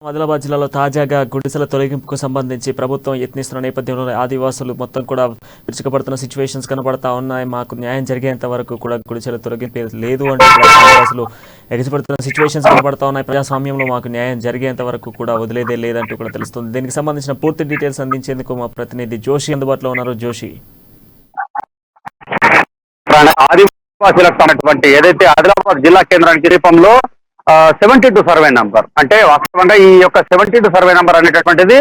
ఆదిలాబాద్ జిల్లాలో తాజాగా గుడిసెల తొలగింపుకు సంబంధించి ప్రభుత్వం యత్నిస్తున్న నేపథ్యంలో ఆదివాసులు మొత్తం కూడా విరుచుకుపడుతున్న సిచ్యువేషన్స్ కనబడతా ఉన్నాయి. మాకు న్యాయం జరిగేంత వరకు కూడా గుడిసెల తొలగింపు లేదు అంటే ఆదివాసులు ఎగసిపడుతున్న సిచ్యువేషన్స్ కనబడతా ఉన్నాయి. ప్రజాస్వామ్యంలో మాకు న్యాయం జరిగేంత వరకు కూడా వదిలేదే లేదంటూ కూడా తెలుస్తుంది. దీనికి సంబంధించిన పూర్తి డీటెయిల్స్ అందించేందుకు మా ప్రతినిధి జోషి అందుబాటులో ఉన్నారు. జోషి, ఆదివాసులకు ఏదైతే ఆదిలాబాద్ జిల్లా కేంద్రానికి సమీపంలో 72 సర్వే నంబర్ అంటే వాస్తవంగా ఈ యొక్క 72 సర్వే నంబర్ అనేటటువంటిది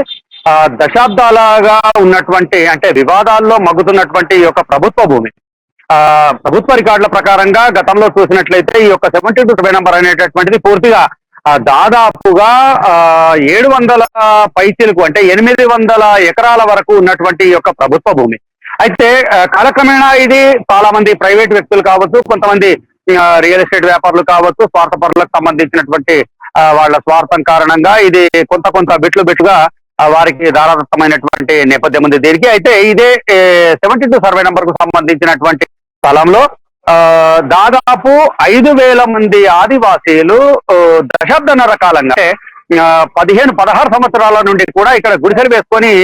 దశాబ్దాలుగా ఉన్నటువంటి అంటే వివాదాల్లో మగ్గుతున్నటువంటి ఈ యొక్క ప్రభుత్వ భూమి. ప్రభుత్వ రికార్డుల ప్రకారంగా గతంలో చూసినట్లయితే ఈ యొక్క 72 సర్వే నంబర్ అనేటటువంటిది పూర్తిగా దాదాపుగా 700 పైచీలకు అంటే 800 ఎకరాల వరకు ఉన్నటువంటి ఈ యొక్క ప్రభుత్వ భూమి. అయితే కాలక్రమేణా ఇది చాలా మంది ప్రైవేట్ వ్యక్తులు కావచ్చు, కొంతమంది రియల్ ఎస్టేట్ వ్యాపారులు కావచ్చు, స్వార్థపరులకు సంబంధించినటువంటి వాళ్ళ స్వార్థం కారణంగా ఇది కొంత బిట్లుగా వారికి ధారాదత్తమైనటువంటి నేపథ్యం ఉంది దీనికి. అయితే ఇదే 72 సర్వే నంబర్ కు సంబంధించినటువంటి స్థలంలో దాదాపు 5,000 మంది ఆదివాసీలు దశాబ్దన్నర కాలంగా 15-16 సంవత్సరాల నుండి కూడా ఇక్కడ గుడిసెలు వేసుకొని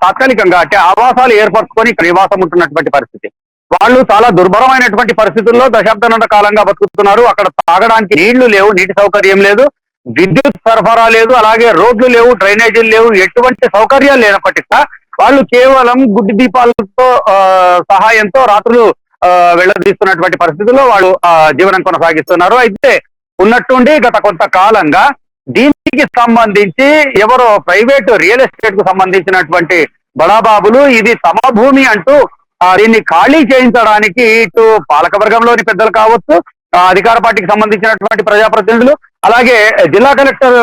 తాత్కాలికంగా అంటే ఆవాసాలు ఏర్పరచుకొని ఇక్కడ నివాసం ఉంటున్నటువంటి పరిస్థితి. వాళ్ళు చాలా దుర్భరమైనటువంటి పరిస్థితుల్లో దశాబ్దాల కాలంగా బతుకుతున్నారు. అక్కడ తాగడానికి నీళ్లు లేవు, నీటి సౌకర్యం లేదు, విద్యుత్ సరఫరా లేదు, అలాగే రోడ్లు లేవు, డ్రైనేజీలు లేవు, ఎటువంటి సౌకర్యాలు లేనప్పటికీ వాళ్ళు కేవలం గుడ్డి దీపాలతో సహాయంతో రాత్రులు వెళ్లదీస్తున్నటువంటి పరిస్థితుల్లో వాళ్ళు జీవనం కొనసాగిస్తున్నారు. అయితే ఉన్నట్టుండి గత కొంతకాలంగా దీనికి సంబంధించి ఎవరో ప్రైవేటు రియల్ ఎస్టేట్ కు సంబంధించినటువంటి బడాబాబులు ఇది తమ భూమి అంటూ దీన్ని ఖాళీ చేయించడానికి ఇటు పాలకవర్గంలోని పెద్దలు కావచ్చు, అధికార పార్టీకి సంబంధించినటువంటి ప్రజాప్రతినిధులు, అలాగే జిల్లా కలెక్టర్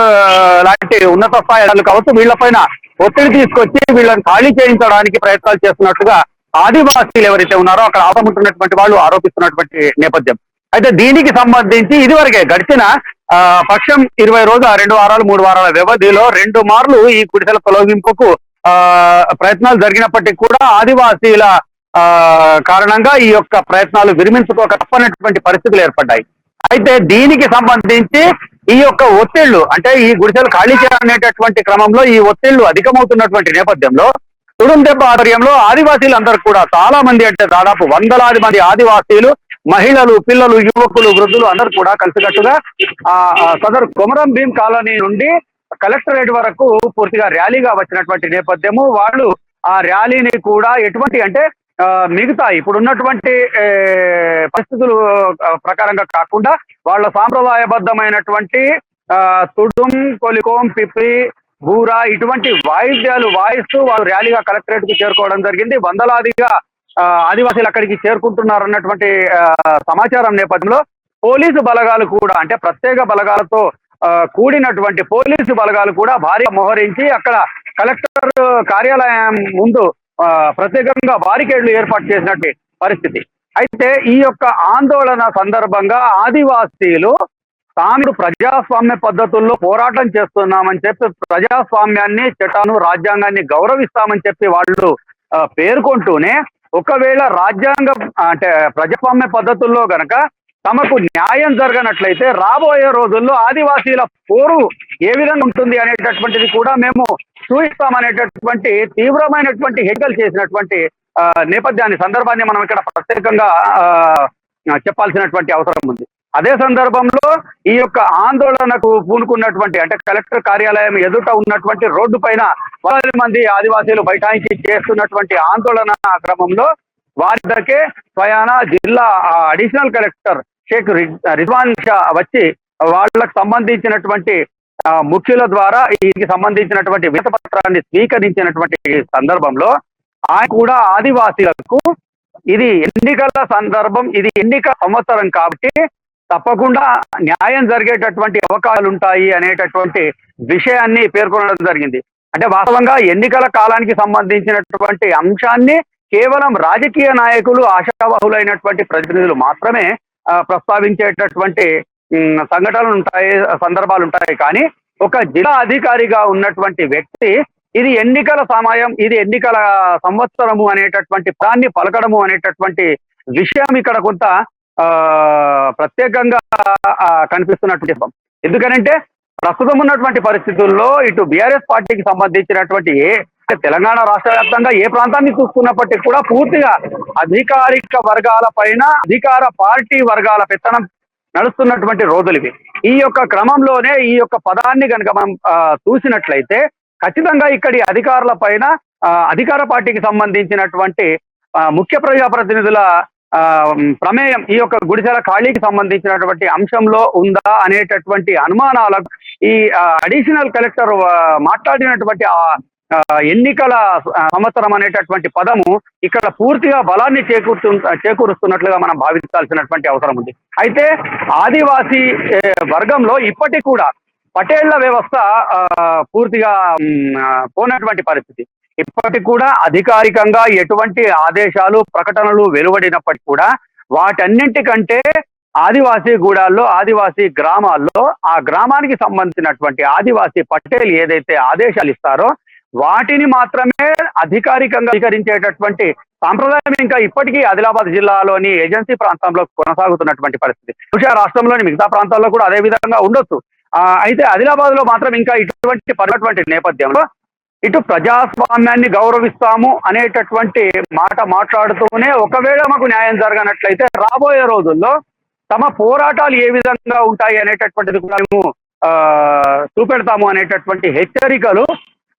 లాంటి ఉన్నత స్థాయి కావచ్చు, వీళ్లపైన ఒత్తిడి తీసుకొచ్చి వీళ్ళని ఖాళీ చేయించడానికి ప్రయత్నాలు చేస్తున్నట్టుగా ఆదివాసీలు ఎవరైతే ఉన్నారో అక్కడ ఆపముంటున్నటువంటి వాళ్ళు ఆరోపిస్తున్నటువంటి నేపథ్యం. అయితే దీనికి సంబంధించి ఇదివరకే గడిచిన పక్షం 20 రోజుల 2 వారాలు 3 వారాల వ్యవధిలో 2 మార్లు ఈ గుడిసెల తొలగింపుకు ప్రయత్నాలు జరిగినప్పటికీ కూడా ఆదివాసీల కారణంగా ఈ యొక్క ప్రయత్నాలు విరమించుకోక తప్పనటువంటి పరిస్థితులు ఏర్పడ్డాయి. అయితే దీనికి సంబంధించి ఈ యొక్క ఒత్తిళ్లు అంటే ఈ గుడిసెలు ఖాళీ చేయాలనేటటువంటి క్రమంలో ఈ ఒత్తిళ్లు అధికమవుతున్నటువంటి నేపథ్యంలో తుడుందెబ్బ ఆధ్వర్యంలో ఆదివాసీలు అందరూ కూడా చాలా మంది అంటే దాదాపు వందలాది మంది ఆదివాసీలు, మహిళలు, పిల్లలు, యువకులు, వృద్ధులు అందరూ కూడా కలిసికట్టుగా సదరు కొమరం భీం కాలనీ నుండి కలెక్టరేట్ వరకు పూర్తిగా ర్యాలీగా వచ్చినటువంటి నేపథ్యము. వాళ్ళు ఆ ర్యాలీని కూడా ఎటువంటి అంటే మిగతా ఇప్పుడున్నటువంటి పరిస్థితులు ప్రకారంగా కాకుండా వాళ్ళ సాంప్రదాయబద్ధమైనటువంటి తుడుం, కొలికోం, పిప్రి, బూరా ఇటువంటి వాయిద్యాలు వాయిస్తూ వాళ్ళు ర్యాలీగా కలెక్టరేట్ కు చేరుకోవడం జరిగింది. వందలాదిగా ఆదివాసీలు అక్కడికి చేరుకుంటున్నారన్నటువంటి సమాచారం నేపథ్యంలో పోలీసు బలగాలు కూడా అంటే ప్రత్యేక బలగాలతో కూడినటువంటి పోలీసు బలగాలు కూడా భారీగా మోహరించి అక్కడ కలెక్టర్ కార్యాలయం ముందు ప్రత్యేకంగా బారికేడ్లు ఏర్పాటు చేసినటువంటి పరిస్థితి. అయితే ఈ యొక్క ఆందోళన సందర్భంగా ఆదివాసీలు తాను ప్రజాస్వామ్య పద్ధతుల్లో పోరాటం చేస్తున్నామని చెప్పి ప్రజాస్వామ్యాన్ని, చట్టాను, రాజ్యాంగాన్ని గౌరవిస్తామని చెప్పి వాళ్ళు పేర్కొంటూనే ఒకవేళ రాజ్యాంగం అంటే ప్రజాస్వామ్య పద్ధతుల్లో గనక తమకు న్యాయం జరగనట్లయితే రాబోయే రోజుల్లో ఆదివాసీల పోరు ఏ విధంగా ఉంటుంది అనేటటువంటిది కూడా మేము చూపిస్తామనేటటువంటి తీవ్రమైనటువంటి హెచ్చరికలు చేసినటువంటి నేపథ్యాన్ని సందర్భాన్ని మనం ఇక్కడ ప్రత్యేకంగా చెప్పాల్సినటువంటి అవసరం ఉంది. అదే సందర్భంలో ఈ యొక్క ఆందోళనకు పూనుకున్నటువంటి అంటే కలెక్టర్ కార్యాలయం ఎదుట ఉన్నటువంటి రోడ్డు పైన 100 మంది ఆదివాసీలు బైఠాయించి చేస్తున్నటువంటి ఆందోళన క్రమంలో వారిద్దరికే స్వయాన జిల్లా అడిషనల్ కలెక్టర్ షేక్ రిజ్వాన్ షా వచ్చి వాళ్ళకు సంబంధించినటువంటి ముఖ్యుల ద్వారా దీనికి సంబంధించినటువంటి వినతిపత్రాన్ని స్వీకరించినటువంటి సందర్భంలో ఆయన కూడా ఆదివాసీలకు ఇది ఎన్నికల సందర్భం, ఇది ఎన్నిక సంవత్సరం కాబట్టి తప్పకుండా న్యాయం జరిగేటటువంటి అవకాశాలు ఉంటాయి అనేటటువంటి విషయాన్ని పేర్కొనడం జరిగింది. అంటే వాస్తవంగా ఎన్నికల కాలానికి సంబంధించినటువంటి అంశాన్ని కేవలం రాజకీయ నాయకులు, ఆశావాహులైనటువంటి ప్రతినిధులు మాత్రమే ప్రస్తావించేటటువంటి సంఘటనలు ఉంటాయి, సందర్భాలు ఉంటాయి. కానీ ఒక జిల్లా అధికారిగా ఉన్నటువంటి వ్యక్తి ఇది ఎన్నికల సమయం, ఇది ఎన్నికల సంవత్సరము అనేటటువంటి ప్రాన్ని పలకడము అనేటటువంటి విషయం ఇక్కడ కొంత ప్రత్యేకంగా కనిపిస్తున్నట్టు చెప్పాం. ఎందుకనంటే ప్రస్తుతం ఉన్నటువంటి పరిస్థితుల్లో ఇటు బీఆర్ఎస్ పార్టీకి సంబంధించినటువంటి తెలంగాణ రాష్ట్ర వ్యాప్తంగా ఏ ప్రాంతాన్ని చూసుకున్నప్పటికీ కూడా పూర్తిగా అధికారిక వర్గాల పైన అధికార పార్టీ వర్గాల పెత్తనం నడుస్తున్నటువంటి రోజులు ఇవి. ఈ యొక్క క్రమంలోనే ఈ యొక్క పదాన్ని కనుక మనం చూసినట్లయితే ఖచ్చితంగా ఇక్కడి అధికారుల పైన అధికార పార్టీకి సంబంధించినటువంటి ముఖ్య ప్రజాప్రతినిధుల ప్రమేయం ఈ యొక్క గుడిసెల ఖాళీకి సంబంధించినటువంటి అంశంలో ఉందా అనేటటువంటి అనుమానాలకు ఈ అడిషనల్ కలెక్టర్ మాట్లాడినటువంటి ఎన్నికల సంవత్సరం అనేటటువంటి పదము ఇక్కడ పూర్తిగా బలాన్ని చేకూరుస్తున్నట్లుగా మనం భావించాల్సినటువంటి అవసరం ఉంది. అయితే ఆదివాసీ వర్గంలో ఇప్పటికి కూడా పటేళ్ల వ్యవస్థ పూర్తిగా పోనటువంటి పరిస్థితి. ఇప్పటికి కూడా అధికారికంగా ఎటువంటి ఆదేశాలు ప్రకటనలు వెలువడినప్పటికీ కూడా వాటన్నింటికంటే ఆదివాసీ గూడాల్లో ఆదివాసీ గ్రామాల్లో ఆ గ్రామానికి సంబంధించినటువంటి ఆదివాసీ పటేల్ ఏదైతే ఆదేశాలు ఇస్తారో వాటిని మాత్రమే అధికారికంగా స్వీకరించేటటువంటి సాంప్రదాయం ఇంకా ఇప్పటికీ ఆదిలాబాద్ జిల్లాలోని ఏజెన్సీ ప్రాంతంలో కొనసాగుతున్నటువంటి పరిస్థితి. బహుశా రాష్ట్రంలోని మిగతా ప్రాంతాల్లో కూడా అదే విధంగా ఉండొచ్చు. అయితే ఆదిలాబాద్ లో మాత్రం ఇంకా ఇటువంటి నేపథ్యంలో ఇటు ప్రజాస్వామ్యాన్ని గౌరవిస్తాము అనేటటువంటి మాట మాట్లాడుతూనే ఒకవేళ మాకు న్యాయం జరగనట్లయితే రాబోయే రోజుల్లో తమ పోరాటాలు ఏ విధంగా ఉంటాయి అనేటటువంటిది కూడా మేము చూపెడతాము అనేటటువంటి హెచ్చరికలు.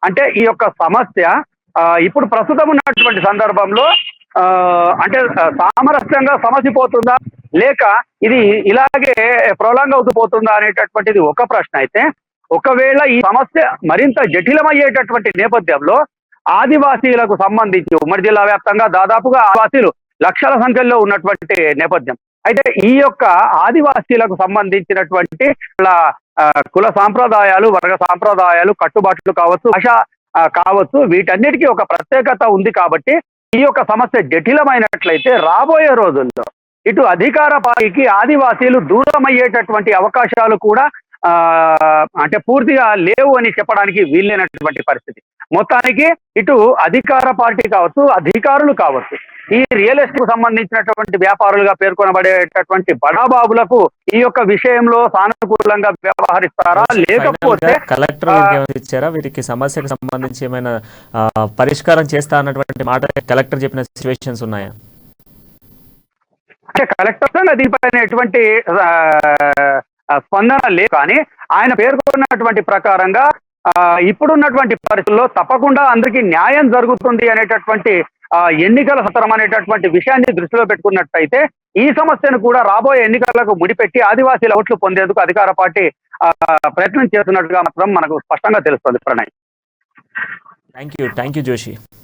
అంటే ఈ యొక్క సమస్య ఇప్పుడు ప్రస్తుతం ఉన్నటువంటి సందర్భంలో అంటే సామరస్యంగా సమసిపోతుందా లేక ఇది ఇలాగే ప్రొలాంగ్ అవుతూ పోతుందా అనేటటువంటిది ఒక ప్రశ్న. అయితే ఒకవేళ ఈ సమస్య మరింత జటిలమయ్యేటటువంటి నేపథ్యంలో ఆదివాసీలకు సంబంధించి ఉమ్మడి జిల్లా వ్యాప్తంగా దాదాపుగా ఆదివాసీలు లక్షల సంఖ్యలో ఉన్నటువంటి నేపథ్యం. అయితే ఈ యొక్క ఆదివాసీలకు సంబంధించినటువంటి కుల సాంప్రదాయాలు, వర్గ సాంప్రదాయాలు, కట్టుబాట్లు కావచ్చు, భాష కావచ్చు, వీటన్నిటికీ ఒక ప్రత్యేకత ఉంది. కాబట్టి ఈ యొక్క సమస్య జటిలమైనట్లయితే రాబోయే రోజుల్లో ఇటు అధికార పార్టీకి ఆదివాసీలు దూరం అయ్యేటటువంటి అవకాశాలు కూడా అంటే పూర్తిగా లేవు అని చెప్పడానికి వీల్లేనటువంటి పరిస్థితి. మొత్తానికి ఇటు అధికార పార్టీ కావచ్చు, అధికారులు కావచ్చు, ఈ రియల్ ఎస్టేట్ కు సంబంధించినటువంటి వ్యాపారులుగా పేర్కొనబడేటటువంటి బడాబాబులకు ఈ యొక్క విషయంలో సానుకూలంగా వ్యవహరిస్తారా లేకపోతే కలెక్టర్ ఇచ్చారా వీరికి సమస్యకు సంబంధించి ఏమైనా పరిష్కారం చేస్తా అన్నటువంటి మాట కలెక్టర్ చెప్పిన సిచ్యువేషన్స్ ఉన్నాయా? అంటే కలెక్టర్ దీనిపైన ఎటువంటి స్పందన లేదు. కానీ ఆయన పేర్కొన్నటువంటి ప్రకారంగా ఇప్పుడున్నటువంటి పరిస్థితుల్లో తప్పకుండా అందరికీ న్యాయం జరుగుతుంది అనేటటువంటి ఎన్నికల సత్రం అనేటటువంటి విషయాన్ని దృష్టిలో పెట్టుకున్నట్టయితే ఈ సమస్యను కూడా రాబోయే ఎన్నికలకు ముడిపెట్టి ఆదివాసీల ఓట్లు పొందేందుకు అధికార పార్టీ ప్రయత్నం చేస్తున్నట్టుగా మాత్రం మనకు స్పష్టంగా తెలుస్తుంది. Pranay, thank you Joshi.